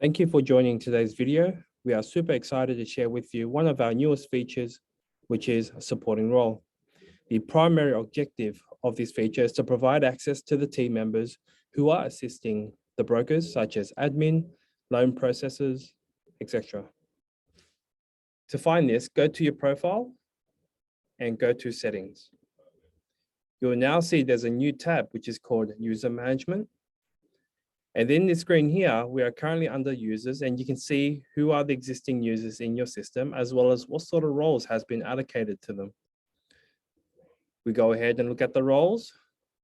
Thank you for joining today's video. We are super excited to share with you one of our newest features, which is a supporting role. The primary objective of this feature is to provide access to the team members who are assisting the brokers, such as admin, loan processors, etc. To find this, go to your profile and go to settings. You'll now see there's a new tab, which is called user management. And in this screen here, we are currently under users, and you can see who are the existing users in your system, as well as what sort of roles has been allocated to them. We go ahead and look at the roles.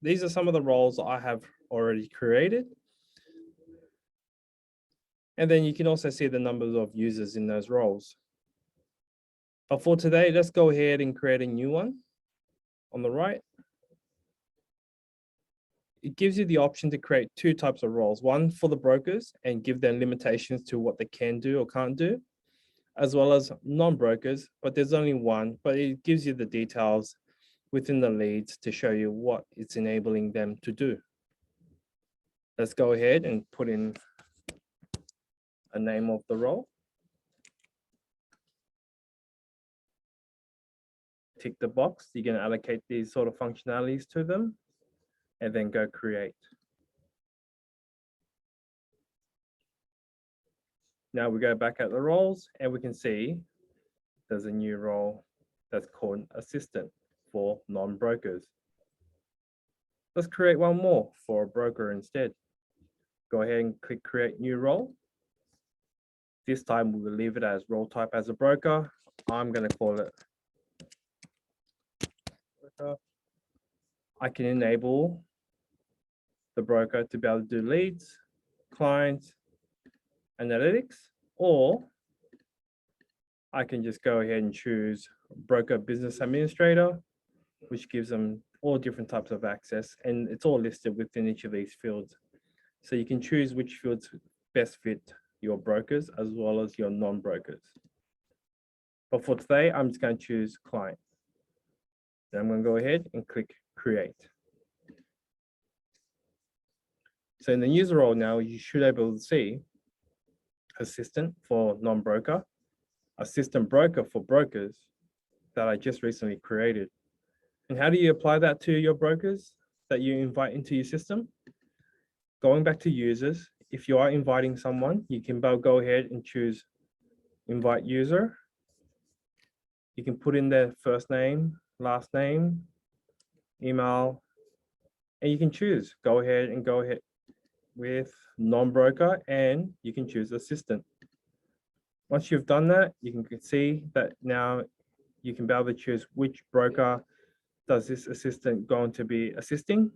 These are some of the roles I have already created. And then you can also see the numbers of users in those roles. But for today, let's go ahead and create a new one on the right. It gives you the option to create two types of roles, one for the brokers and give them limitations to what they can do or can't do, as well as non-brokers, but there's only one, but it gives you the details within the leads to show you what it's enabling them to do. Let's go ahead and put in a name of the role. Tick the box. You're going to allocate these sort of functionalities to them and then go create. Now we go back at the roles and we can see there's a new role that's called assistant for non-brokers. Let's create one more for a broker instead. Go ahead and click create new role. This time we will leave it as role type as a broker. I'm going to call it broker. I can enable the broker to be able to do leads, clients, analytics, or I can just go ahead and choose broker business administrator, which gives them all different types of access, and it's all listed within each of these fields. So you can choose which fields best fit your brokers as well as your non-brokers. But for today, I'm just going to choose client. Then I'm going to go ahead and click create. So in the user role now, you should be able to see assistant for non-broker, assistant broker for brokers that I just recently created. And how do you apply that to your brokers that you invite into your system? Going back to users, if you are inviting someone, you can go ahead and choose invite user. You can put in their first name, last name, email, and you can choose, go ahead with non-broker, and you can choose assistant. Once you've done that, you can see that now you can be able to choose which broker does this assistant going to be assisting.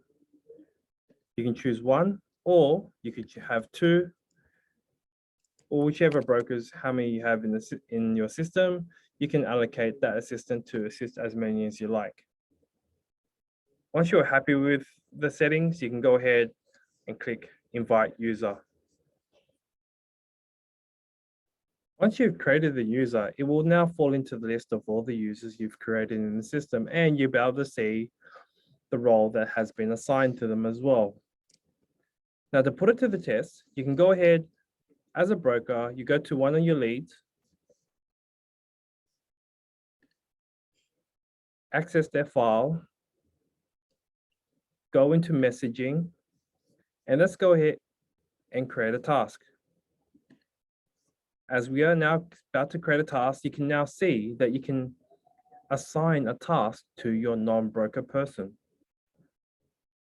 You can choose one, or you could have two, or whichever brokers, how many you have in your system, you can allocate that assistant to assist as many as you like. Once you're happy with the settings, you can go ahead and click invite user. Once you've created the user, it will now fall into the list of all the users you've created in the system, and you'll be able to see the role that has been assigned to them as well. Now, to put it to the test, you can go ahead as a broker, you go to one of your leads, access their file, go into messaging, and let's go ahead and create a task. As we are now about to create a task, you can now see that you can assign a task to your non-broker person.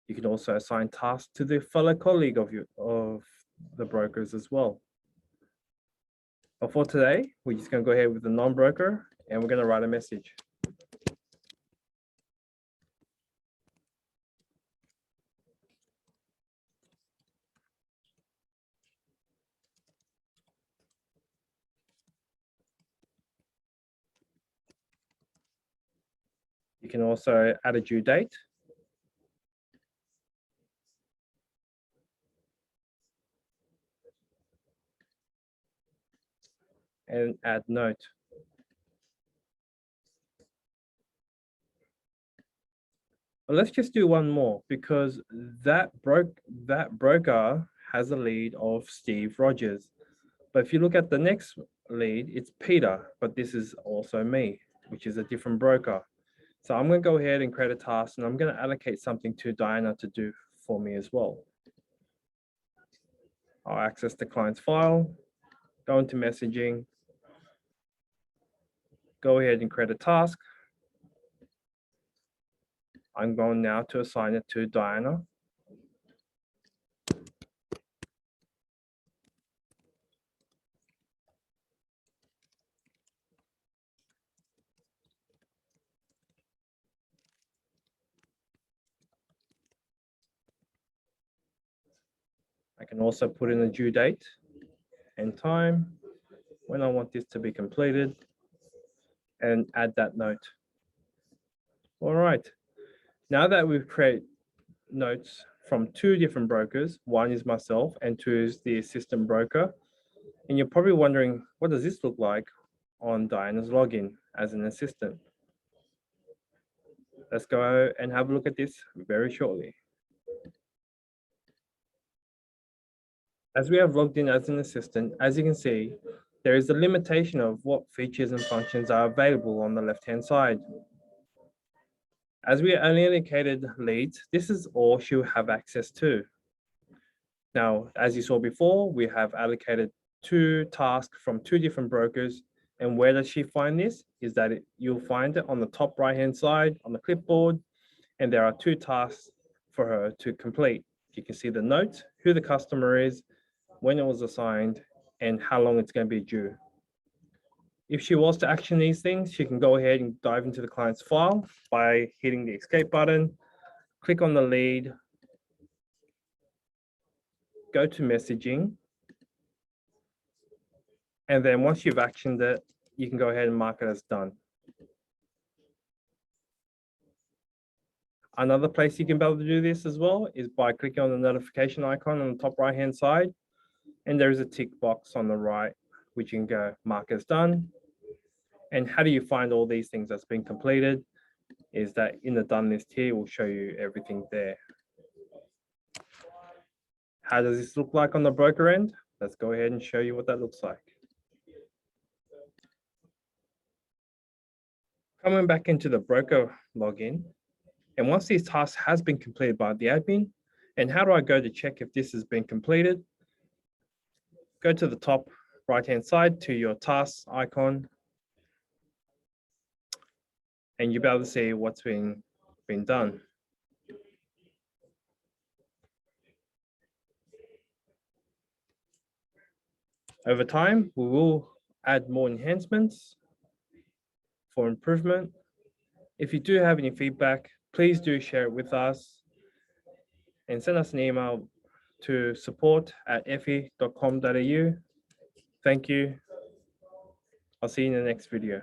You can also assign tasks to the fellow colleague of the brokers as well. But for today, we're just going to go ahead with the non-broker, and we're going to write a message. You can also add a due date. And add note. But let's just do one more, because that broker has a lead of Steve Rogers. But if you look at the next lead, it's Peter, but this is also me, which is a different broker. So I'm going to go ahead and create a task, and I'm going to allocate something to Diana to do for me as well. I'll access the client's file, go into messaging, go ahead and create a task. I'm going now to assign it to Diana. I can also put in a due date and time when I want this to be completed and add that note. All right, now that we've created notes from two different brokers, one is myself and two is the assistant broker, and you're probably wondering, what does this look like on Diana's login as an assistant? Let's go and have a look at this very shortly. As we have logged in as an assistant, as you can see, there is a limitation of what features and functions are available on the left-hand side. As we only allocated leads, this is all she'll have access to. Now, as you saw before, we have allocated two tasks from two different brokers. And where does she find this? Is that you'll find it on the top right-hand side on the clipboard. And there are two tasks for her to complete. You can see the note, who the customer is, when it was assigned, and how long it's going to be due. If she was to action these things, she can go ahead and dive into the client's file by hitting the escape button, click on the lead, go to messaging, and then once you've actioned it, you can go ahead and mark it as done. Another place you can be able to do this as well is by clicking on the notification icon on the top right-hand side, and there is a tick box on the right, which you can go mark as done. And how do you find all these things that's been completed? Is that in the done list here, will show you everything there. How does this look like on the broker end? Let's go ahead and show you what that looks like. Coming back into the broker login, and once this task has been completed by the admin, and how do I go to check if this has been completed? Go to the top right-hand side to your tasks icon, and you'll be able to see what's been done. Over time, we will add more enhancements for improvement. If you do have any feedback, please do share it with us and send us an email to support@effi.com.au. Thank you. I'll see you in the next video.